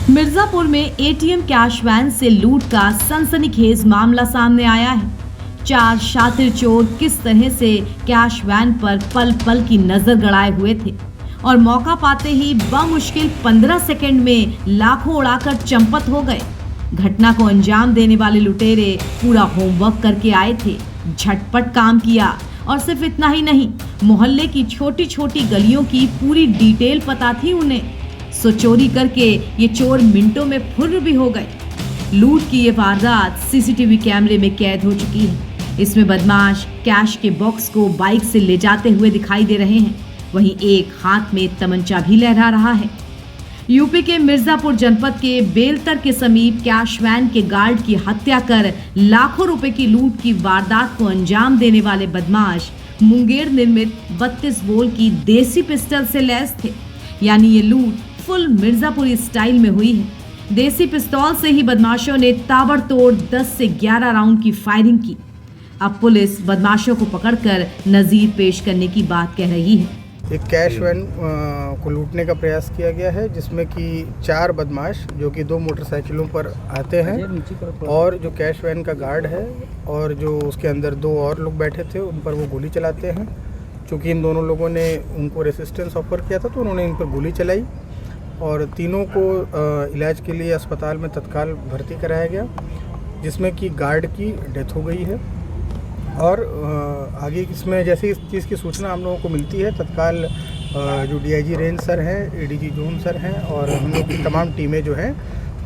मिर्जापुर में ATM cash van से लूट का सनसनीखेज मामला सामने आया है। 4 शातिर चोर किस तरह से कैश वैन पर पल पल की नजर गड़ाए हुए थे और मौका पाते ही बमुश्किल 15 सेकंड में लाखों उड़ाकर चंपत हो गए। घटना को अंजाम देने वाले लुटेरे पूरा होमवर्क करके आए थे, झटपट काम किया और सिर्फ इतना ही नहीं, मोहल्ले की छोटी छोटी गलियों की पूरी डिटेल पता थी उन्हें। सो चोरी करके ये चोर मिनटों में फुर्र भी हो गए। लूट की ये वारदात सीसीटीवी कैमरे में कैद हो चुकी है। इसमें बदमाश कैश के बॉक्स को बाइक से ले जाते हुए दिखाई दे रहे हैं, वहीं एक हाथ में तमंचा भी लहरा रहा है। यूपी के मिर्जापुर जनपद के बेलतर के समीप कैश वैन के गार्ड की हत्या कर लाखों रुपए की लूट की वारदात को अंजाम देने वाले बदमाश मुंगेर निर्मित 32 बोल की देसी पिस्टल से लैस थे। यानी ये लूट फुल मिर्जापुरी स्टाइल में हुई है। देसी पिस्तौल से ही बदमाशों ने ताबड़तोड़ 10 से 11 राउंड की फायरिंग की। अब पुलिस बदमाशों को पकड़कर नजीर पेश करने की बात कह रही है। एक कैश वैन को लूटने का प्रयास किया गया है, जिसमें कि 4 बदमाश जो कि 2 मोटरसाइकिलों पर आते हैं और जो कैश वैन का गार्ड है और जो उसके अंदर 2 और लोग बैठे थे उन पर वो गोली चलाते हैं। चूँकि इन दोनों लोगों ने उनको रेसिस्टेंस ऑफर किया था तो उन्होंने इन पर गोली चलाई और तीनों को इलाज के लिए अस्पताल में तत्काल भर्ती कराया गया, जिसमें कि गार्ड की डेथ हो गई है। और आगे इसमें जैसे इस चीज़ की सूचना हम लोगों को मिलती है, तत्काल जो डीआईजी रेंज सर हैं, एडीजी जोन सर हैं और हम लोग की तमाम टीमें जो हैं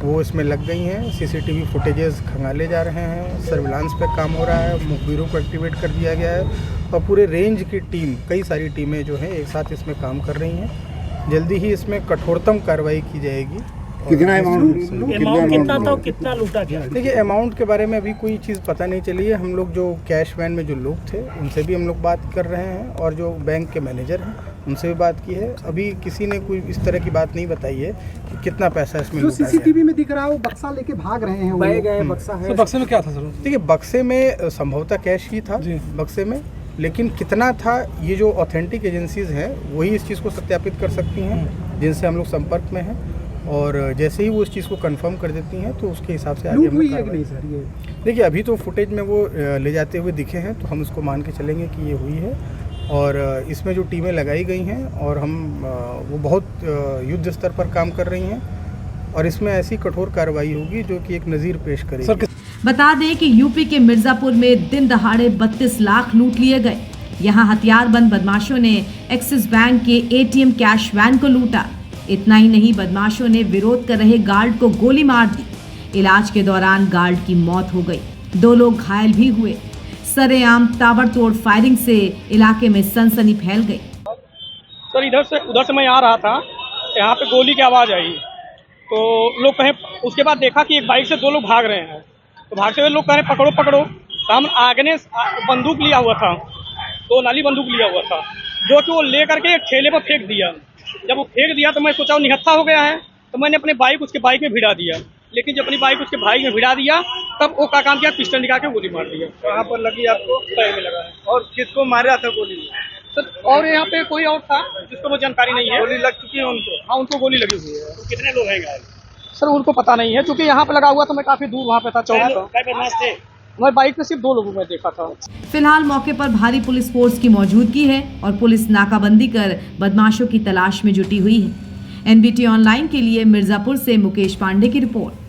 वो इसमें लग गई हैं। सीसीटीवी फुटेजेस खंगाले जा रहे हैं, सर्विलांस पे काम हो रहा है, मुखबिरों को एक्टिवेट कर दिया गया है और पूरे रेंज की टीम, कई सारी टीमें जो हैं एक साथ इसमें काम कर रही हैं। जल्दी ही इसमें कठोरतम कार्रवाई की जाएगी। कितना अमाउंट कितना था, कितना लूटा गया? देखिए, अमाउंट के बारे में अभी कोई चीज़ पता नहीं चली है। हम लोग जो कैश वैन में जो लोग थे उनसे भी हम लोग बात कर रहे हैं और जो बैंक के मैनेजर हैं उनसे भी बात की है। अभी किसी ने कोई इस तरह की बात नहीं बताई है कि कितना पैसा इसमें जो सीसीटीवी में दिख रहा है वो बक्सा लेके भाग रहे हैं, बक्सा है। तो बक्से में क्या था सर? देखिए, बक्से में संभवतः कैश ही था बक्से में, लेकिन कितना था ये जो ऑथेंटिक एजेंसीज हैं वही इस चीज़ को सत्यापित कर सकती हैं, जिनसे हम लोग संपर्क में हैं। और जैसे ही वो इस चीज़ को कंफर्म कर देती हैं तो उसके हिसाब से आगे हम लोग कार्रवाई। सर ये देखिए, अभी तो फुटेज में वो ले जाते हुए दिखे हैं तो हम उसको मान के चलेंगे कि ये हुई है। और इसमें जो टीमें लगाई गई हैं और हम वो बहुत युद्ध स्तर पर काम कर रही हैं और इसमें ऐसी कठोर कार्रवाई होगी जो कि एक नज़ीर पेश करेगी। बता दें कि यूपी के मिर्जापुर में दिन दहाड़े 32 लाख लूट लिए गए। यहाँ हथियारबंद बदमाशों ने एक्सिस बैंक के एटीएम कैश वैन को लूटा। इतना ही नहीं, बदमाशों ने विरोध कर रहे गार्ड को गोली मार दी। इलाज के दौरान गार्ड की मौत हो गई, 2 लोग घायल भी हुए। सरेआम ताबड़तोड़ फायरिंग से इलाके में सनसनी फैल गई। सर उधर से मैं आ रहा था, यहाँ पे गोली की आवाज़ आई तो लोग कहे, उसके बाद देखा कि एक बाइक से 2 लोग भाग रहे हैं। तो भागते हुए लोग कह रहे पकड़ो पकड़ो। तो हम आगे ने बंदूक लिया हुआ था, 2 नाली बंदूक लिया हुआ था, जो कि वो ले करके एक ठेले पर फेंक दिया। जब वो फेंक दिया तो मैं सोचा वो निहत्था हो गया है, तो मैंने अपने बाइक उसके बाइक में भिड़ा दिया। लेकिन जब अपनी बाइक उसके बाइक में भिड़ा दिया तब वो क्या काम किया, पिस्टल निकाल के गोली मार दिया। कहाँ पर लगी आपको? पैर में लगा है। और किसको मारा था गोली? सर और यहाँ पे कोई और था जिसको वो जानकारी नहीं है। गोली लग चुकी है उनको? हाँ, उनको गोली लगी हुई है। तो कितने लोग हैं घायल? सर उनको पता नहीं है, क्योंकि यहाँ पे लगा हुआ था, मैं काफी दूर वहाँ पे था, चौक पर। मैं बाइक में सिर्फ 2 लोगों में देखा था। फिलहाल मौके पर भारी पुलिस फोर्स की मौजूदगी है और पुलिस नाकाबंदी कर बदमाशों की तलाश में जुटी हुई है। एनबीटी ऑनलाइन के लिए मिर्जापुर से मुकेश पांडे की रिपोर्ट।